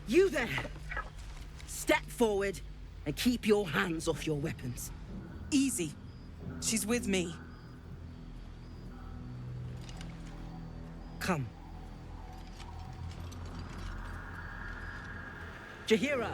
You there! Step forward and keep your hands off your weapons. Easy. She's with me. Come. Jaheira!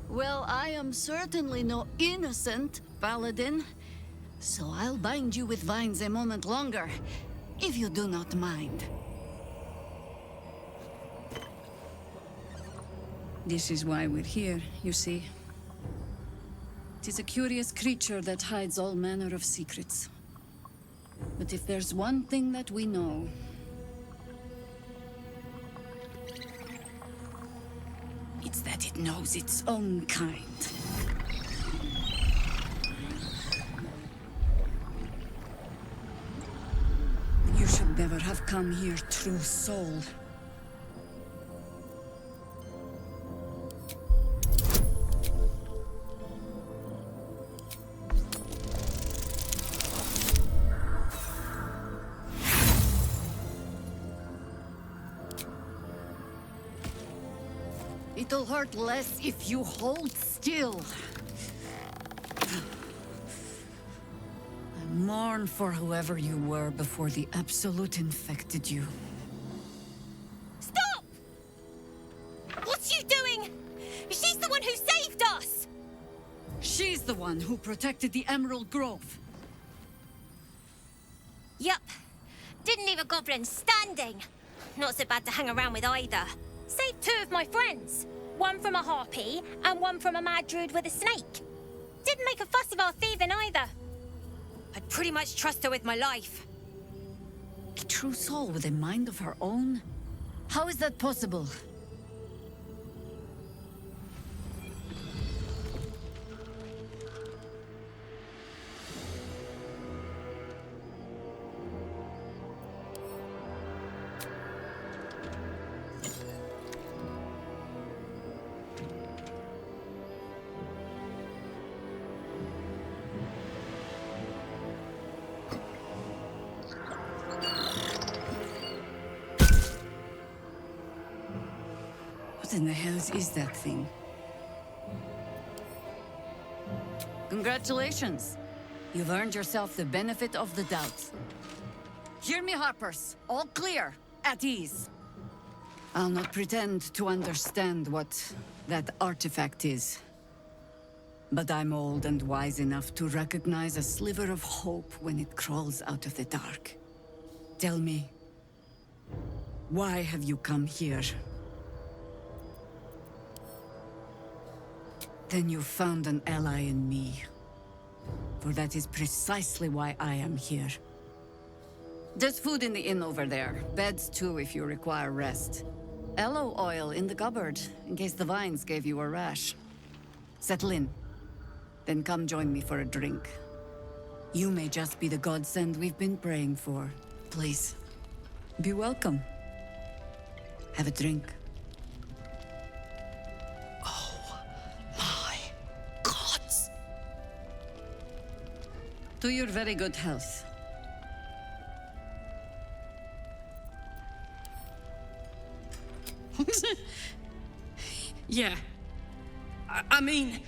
Well, I am certainly no innocent, Paladin. So I'll bind you with vines a moment longer, if you do not mind. This is why we're here, you see. It is a curious creature that hides all manner of secrets. But if there's one thing that we know, it's that it knows its own kind. You should never have come here, true soul. It'll hurt less if you hold still. I mourn for whoever you were before the Absolute infected you. Stop! What's you doing? She's the one who saved us! She's the one who protected the Emerald Grove. Yup. Didn't leave a goblin standing. Not so bad to hang around with either. Saved 2 of my friends. One from a harpy, and one from a mad druid with a snake. Didn't make a fuss of our thieving either. I'd pretty much trust her with my life. A true soul with a mind of her own? How is that possible? What in the hells is that thing? Congratulations! You've earned yourself the benefit of the doubt. Hear me, Harpers. All clear. At ease. I'll not pretend to understand what that artifact is. But I'm old and wise enough to recognize a sliver of hope when it crawls out of the dark. Tell me, why have you come here? Then you found an ally in me. For that is precisely why I am here. There's food in the inn over there. Beds too if you require rest. Aloe oil in the cupboard, in case the vines gave you a rash. Settle in. Then come join me for a drink. You may just be the godsend we've been praying for. Please, be welcome. Have a drink. To your very good health. Yeah. I mean...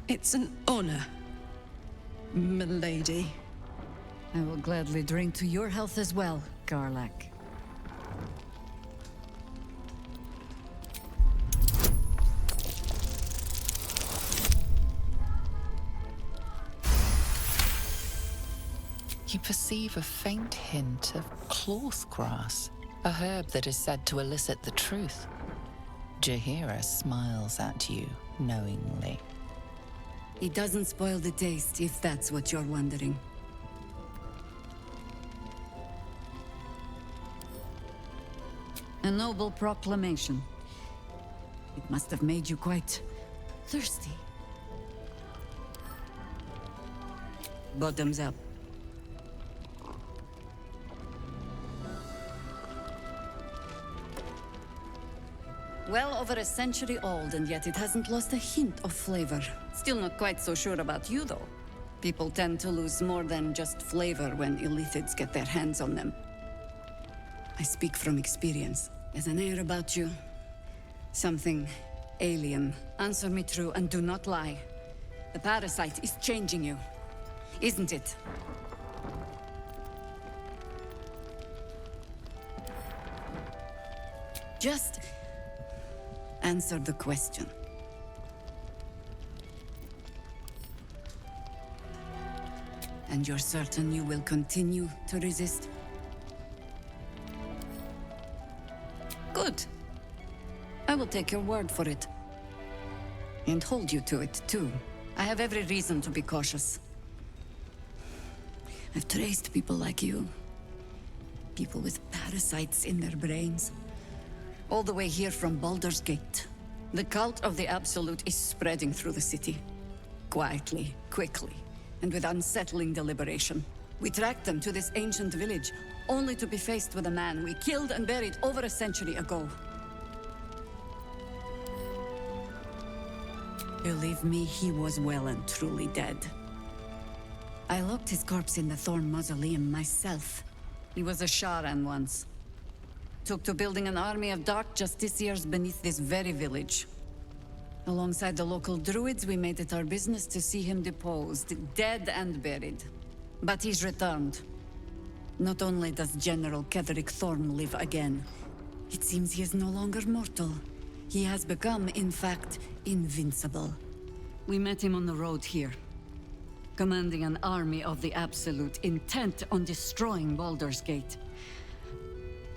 It's an honor, milady. I will gladly drink to your health as well, Garlak. You perceive a faint hint of cloth grass, a herb that is said to elicit the truth. Jaheira smiles at you knowingly. It doesn't spoil the taste, if that's what you're wondering. A noble proclamation. It must have made you quite thirsty. Bottoms up. Well over a century old, and yet it hasn't lost a hint of flavor. Still not quite so sure about you, though. People tend to lose more than just flavor when illithids get their hands on them. I speak from experience. There's an air about you. Something alien. Answer me true and do not lie. The parasite is changing you, isn't it? Just answer the question. And you're certain you will continue to resist? Good. I will take your word for it. And hold you to it, too. I have every reason to be cautious. I've traced people like you. People with parasites in their brains. All the way here from Baldur's Gate. The cult of the Absolute is spreading through the city. Quietly, quickly, and with unsettling deliberation. We tracked them to this ancient village, only to be faced with a man we killed and buried over a century ago. Believe me, he was well and truly dead. I locked his corpse in the Thorm mausoleum myself. He was a Sharan once. Took to building an army of dark justiciars beneath this very village. Alongside the local druids, we made it our business to see him deposed, dead and buried. But he's returned. Not only does General Ketheric Thorm live again, it seems he is no longer mortal. He has become, in fact, invincible. We met him on the road here, commanding an army of the Absolute, intent on destroying Baldur's Gate.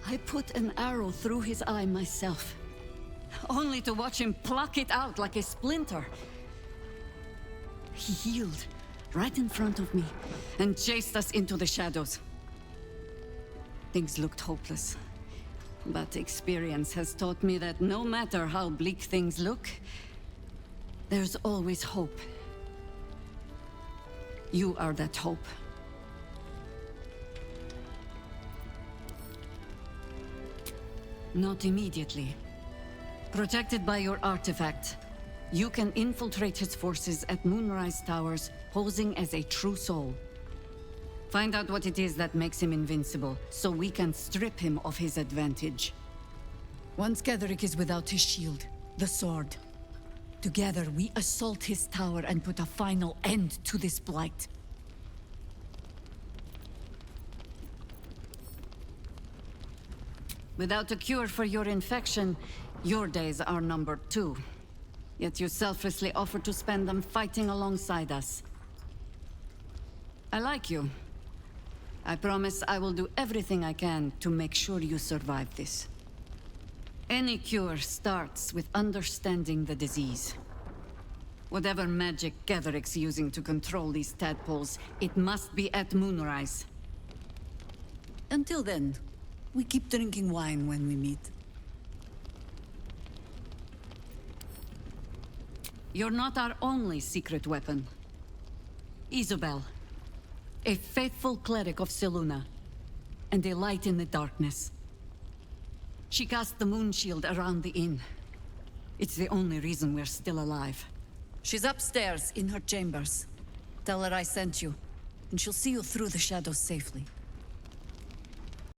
I put an arrow through his eye myself, only to watch him pluck it out like a splinter. He healed right in front of me and chased us into the shadows. Things looked hopeless, but experience has taught me that no matter how bleak things look, there's always hope. You are that hope. Not immediately. Protected by your artifact, you can infiltrate his forces at Moonrise Towers, posing as a true soul. Find out what it is that makes him invincible, so we can strip him of his advantage. Once Ketheric is without his shield, the sword, together we assault his tower and put a final end to this blight. Without a cure for your infection, your days are numbered too. Yet you selflessly offer to spend them fighting alongside us. I like you. I promise I will do everything I can to make sure you survive this. Any cure starts with understanding the disease. Whatever magic Ketheric's using to control these tadpoles, it must be at Moonrise. Until then, we keep drinking wine when we meet. You're not our only secret weapon. Isobel, a faithful cleric of Selûne, and a light in the darkness. She cast the moon shield around the inn. It's the only reason we're still alive. She's upstairs in her chambers. Tell her I sent you, and she'll see you through the shadows safely.